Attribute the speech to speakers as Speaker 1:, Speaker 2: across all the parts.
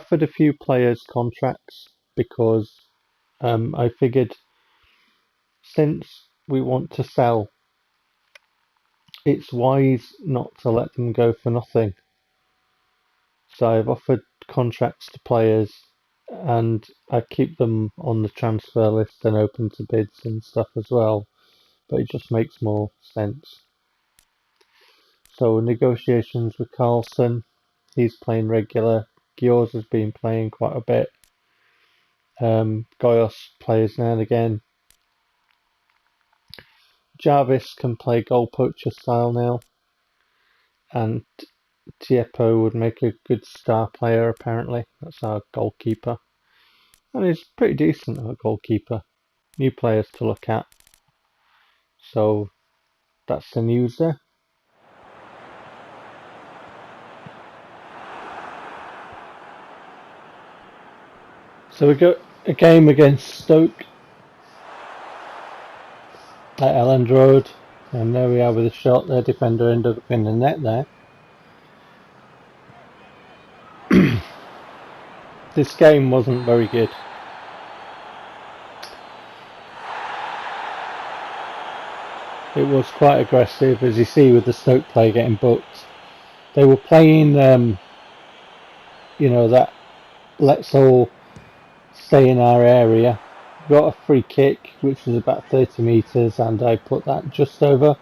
Speaker 1: offered a few players contracts because I figured since we want to sell, it's wise not to let them go for nothing. So I've offered contracts to players and I keep them on the transfer list and open to bids and stuff as well. But it just makes more sense. So negotiations with Carlson, he's playing regular. Giors has been playing quite a bit. Goyos plays now and again. Jarvis can play goal poacher style now. And Tiepo would make a good star player apparently. That's our goalkeeper. And he's pretty decent at a goalkeeper. New players to look at. So that's the news there. So we got a game against Stoke at Elland Road, and there we are with a shot. Their defender ended up in the net there. This game wasn't very good. It was quite aggressive, as you see with the Stoke player getting booked. They were playing, that let's all stay in our area. Got a free kick, which was about 30 metres, and I put that just over.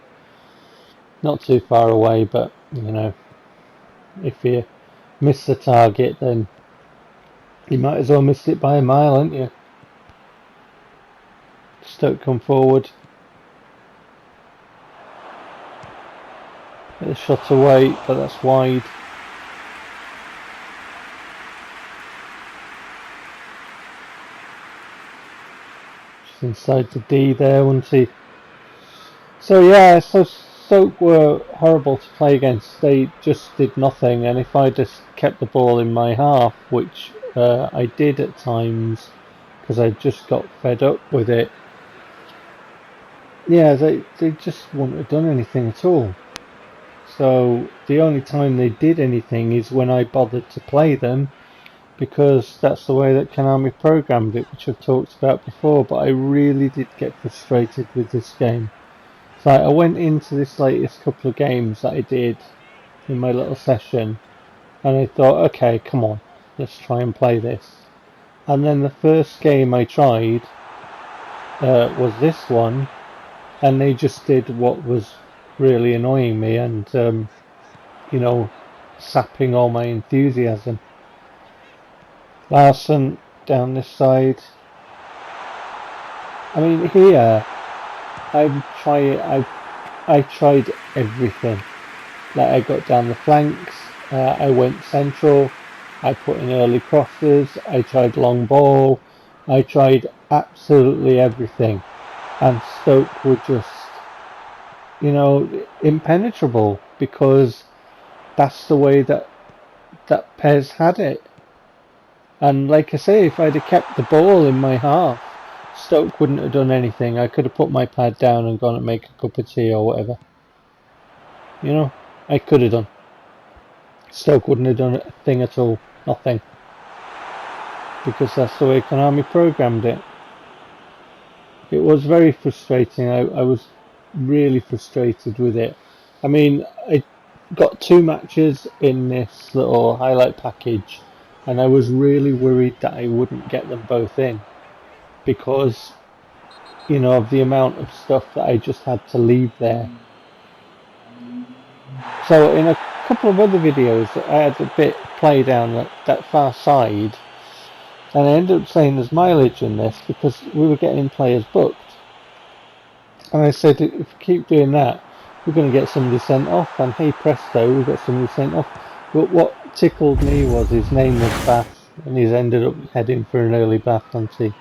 Speaker 1: Not too far away, but, if you miss the target, then you might as well miss it by a mile, haven't you? Stoke come forward. Get the shot away, but that's wide. Just inside the D there, wasn't he? So yeah, so Stoke were horrible to play against. They just did nothing, and if I just kept the ball in my half, which I did at times, because I just got fed up with it. Yeah, they just wouldn't have done anything at all. So the only time they did anything is when I bothered to play them, because that's the way that Konami programmed it, which I've talked about before. But I really did get frustrated with this game. So I went into this latest couple of games that I did in my little session, and I thought, okay, come on, let's try and play this. And then the first game I tried was this one, and they just did what was really annoying me and, sapping all my enthusiasm. Larson down this side. I mean, here, I tried everything. Like, I got down the flanks, I went central, I put in early crosses, I tried long ball, I tried absolutely everything. And Stoke were just, impenetrable, because that's the way that PES had it. And like I say, if I'd have kept the ball in my half, Stoke wouldn't have done anything. I could have put my pad down and gone and make a cup of tea or whatever. I could have done. Stoke wouldn't have done a thing at all. Nothing. Because that's the way Konami programmed it. It was very frustrating. I was really frustrated with it. I mean, I got 2 matches in this little highlight package, and I was really worried that I wouldn't get them both in, because of the amount of stuff that I just had to leave there. So in a couple of other videos I had a bit play down that far side, and I ended up saying there's mileage in this because we were getting players booked, and I said if we keep doing that we're going to get somebody sent off, and hey presto, we got somebody sent off. But what tickled me was his name was Bath, and he's ended up heading for an early bath, hasn't he?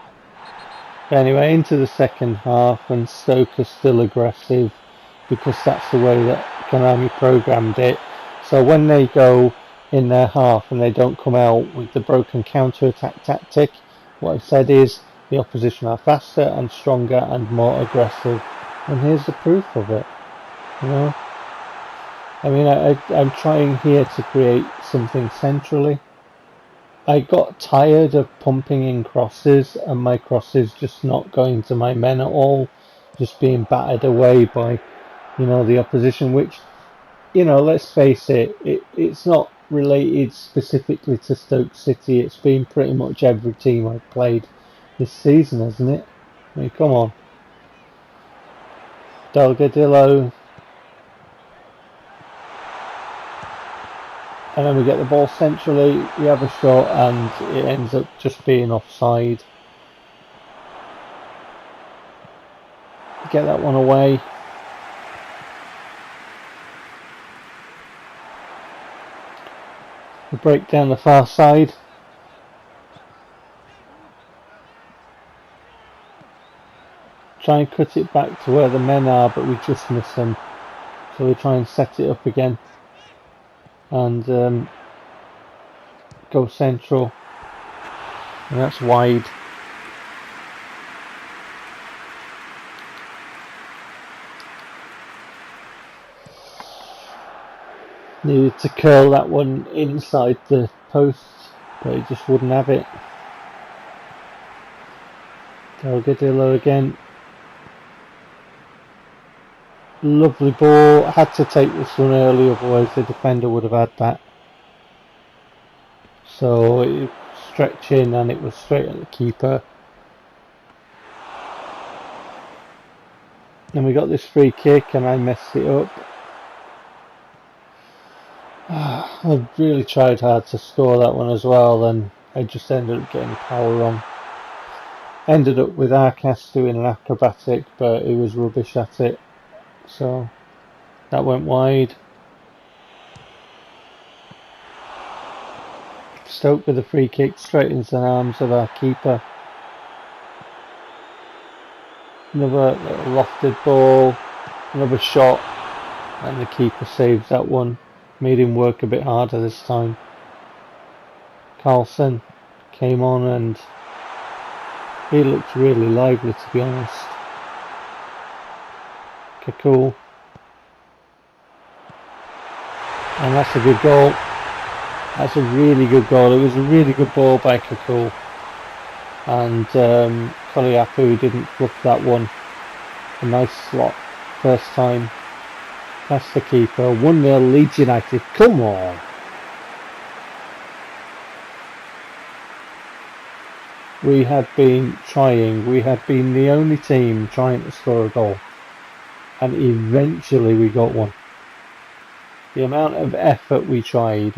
Speaker 1: But anyway, into the second half, and Stoke are still aggressive, because that's the way that Konami programmed it. So when they go in their half and they don't come out with the broken counter-attack tactic, what I've said is the opposition are faster and stronger and more aggressive. And here's the proof of it. I mean, I'm trying here to create something centrally, I got tired of pumping in crosses and my crosses just not going to my men at all, just being battered away by, the opposition, which, let's face it, it's not related specifically to Stoke City. It's been pretty much every team I've played this season, hasn't it? I mean, come on. Delgadillo. And then we get the ball centrally, we have a shot and it ends up just being offside. Get that one away. We break down the far side. Try and cut it back to where the men are, but we just miss them. So we try and set it up again. And go central. And that's wide. Needed to curl that one inside the post, but he just wouldn't have it. Delgadillo again. Lovely ball. Had to take this one early, otherwise the defender would have had that. So it stretched in and it was straight at the keeper. Then we got this free kick and I messed it up. I really tried hard to score that one as well, and I just ended up getting power wrong. Ended up with Arcas doing an acrobatic, but he was rubbish at it. So that went wide. Stoke with a free kick straight into the arms of our keeper. Another little lofted ball, another shot, and the keeper saves that one. Made him work a bit harder this time. Carlson came on and he looked really lively, to be honest. Cool. And that's a good goal. That's a really good goal. It was a really good ball by Kakul. And Koliapu didn't fluff that one. A nice slot. First time. Past the keeper. 1-0 Leeds United. Come on. We had been trying. We had been the only team trying to score a goal. And eventually we got one. The amount of effort we tried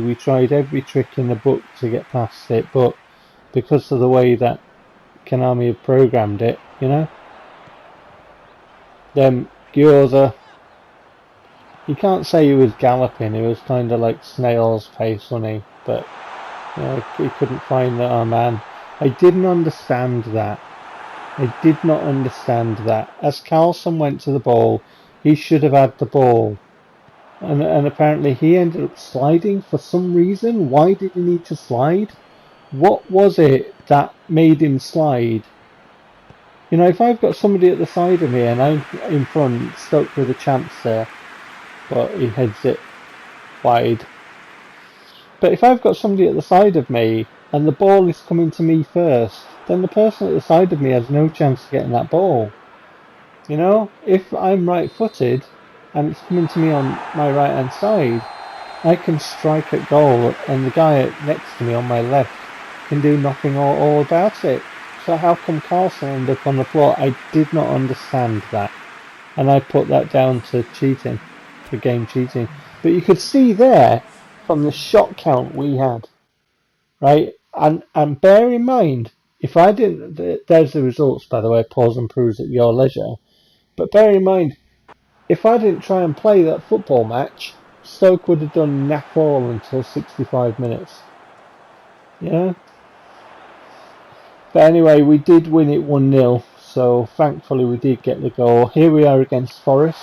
Speaker 1: every trick in the book to get past it, but because of the way that Konami had programmed it, then Gyoza, you can't say he was galloping, he was kind of like snail's pace, wasn't he? But he couldn't find our man. I didn't understand that. I did not understand that. As Carlson went to the ball, he should have had the ball. And apparently he ended up sliding for some reason. Why did he need to slide? What was it that made him slide? If I've got somebody at the side of me and I'm in front, Stoke with a chance there, but he heads it wide. But if I've got somebody at the side of me and the ball is coming to me first, then the person at the side of me has no chance of getting that ball. If I'm right-footed and it's coming to me on my right-hand side, I can strike at goal and the guy next to me on my left can do nothing all about it. So how come Carlson ended up on the floor? I did not understand that. And I put that down to cheating, to game cheating. But you could see there from the shot count we had, right? And bear in mind, if I didn't, there's the results, by the way, pause and peruse at your leisure. But bear in mind, if I didn't try and play that football match, Stoke would have done naff all until 65 minutes. Yeah? But anyway, we did win it 1-0, so thankfully we did get the goal. Here we are against Forest.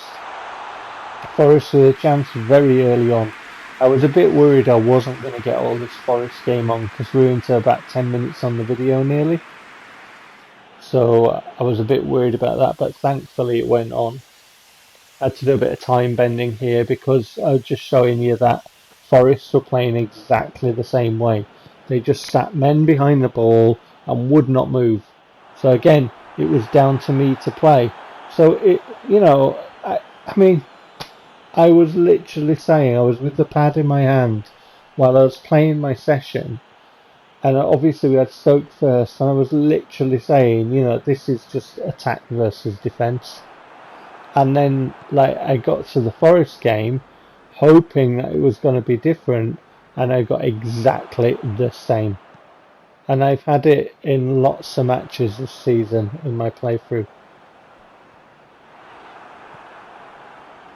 Speaker 1: Forest with a chance very early on. I was a bit worried I wasn't going to get all this Forest game on because we were into about 10 minutes on the video nearly. So I was a bit worried about that, but thankfully it went on. I had to do a bit of time bending here because I was just showing you that Forest were playing exactly the same way. They just sat men behind the ball and would not move. So again, it was down to me to play. So it, I mean, I was literally saying, I was with the pad in my hand while I was playing my session, and obviously we had Stoke first, and I was literally saying, this is just attack versus defence. And then, like, I got to the Forest game, hoping that it was going to be different, and I got exactly the same. And I've had it in lots of matches this season in my playthrough.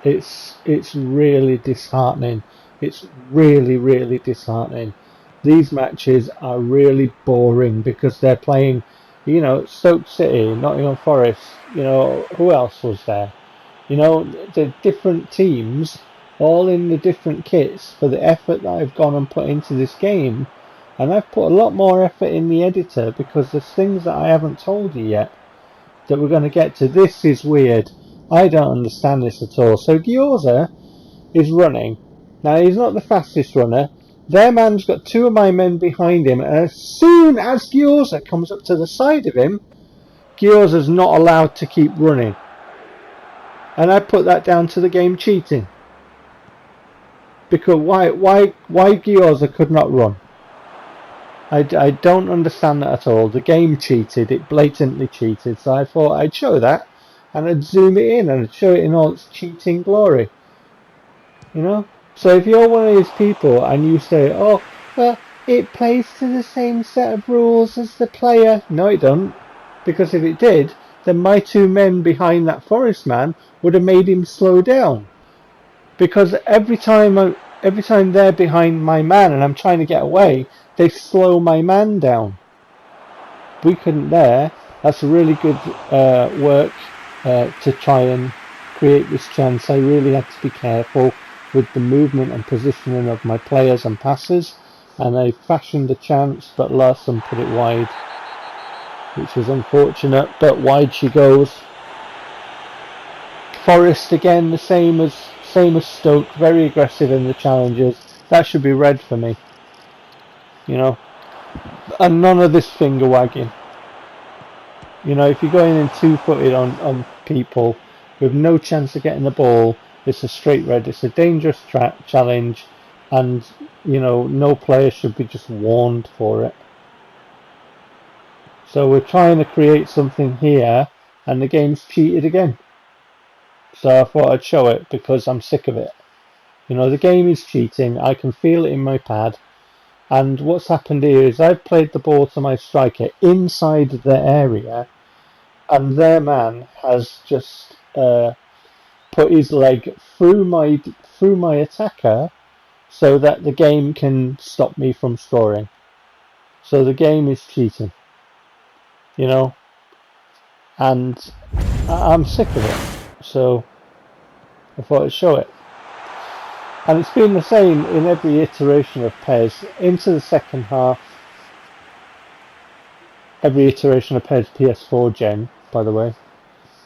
Speaker 1: It's really disheartening. It's really, really disheartening. These matches are really boring because they're playing, Stoke City, Nottingham Forest, who else was there? The different teams, all in the different kits for the effort that I've gone and put into this game. And I've put a lot more effort in the editor because there's things that I haven't told you yet that we're going to get to. This is weird. I don't understand this at all. So Gyoza is running. Now, he's not the fastest runner. Their man's got two of my men behind him. And as soon as Gyoza comes up to the side of him, Gyoza's not allowed to keep running. And I put that down to the game cheating. Because why Gyoza could not run? I don't understand that at all. The game cheated. It blatantly cheated. So I thought I'd show that. And I'd zoom it in and I'd show it in all its cheating glory. So if you're one of these people and you say, oh, well, it plays to the same set of rules as the player. No, it don't. Because if it did, then my two men behind that Forest man would have made him slow down. Because every time they're behind my man and I'm trying to get away, they slow my man down. We couldn't there. That's really good work to try and create this chance. I really had to be careful with the movement and positioning of my players and passes, and I fashioned a chance, but Larson put it wide, which was unfortunate, but wide she goes. Forest again, the same as Stoke, very aggressive in the challenges. That should be red for me, and none of this finger wagging. If you're going in two-footed on people with no chance of getting the ball, it's a straight red. It's a dangerous challenge, and no player should be just warned for it. So we're trying to create something here, and the game's cheated again. So I thought I'd show it because I'm sick of it. The game is cheating. I can feel it in my pad. And what's happened here is I've played the ball to my striker inside their area, and their man has just put his leg through my attacker so that the game can stop me from scoring. So the game is cheating, and I'm sick of it. So I thought I'd show it. And it's been the same in every iteration of PES. Into the second half, every iteration of PES PS4 gen, by the way.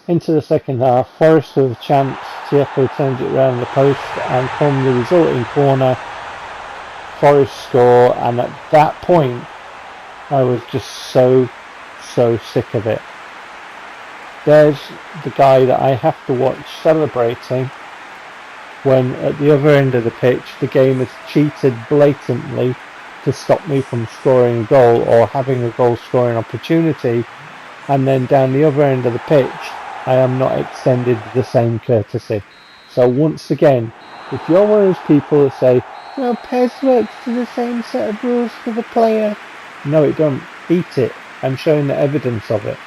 Speaker 1: Into the second half, Forest with a chance, Tiefo turns it round the post, and from the resulting corner, Forest score, and at that point, I was just so sick of it. There's the guy that I have to watch celebrating when at the other end of the pitch the game has cheated blatantly to stop me from scoring a goal or having a goal scoring opportunity, and then down the other end of the pitch I am not extended the same courtesy. So once again, if you're one of those people that say, well, PES works to the same set of rules for the player, no it don't. Eat it. I'm showing the evidence of it.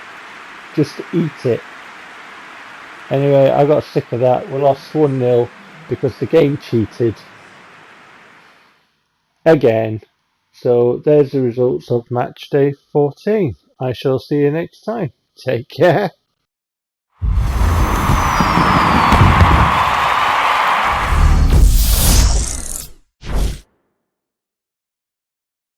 Speaker 1: Just eat it. Anyway, I got sick of that. We lost 1-0 because the game cheated again. So there's the results of match day 14. I shall see you next time. Take care.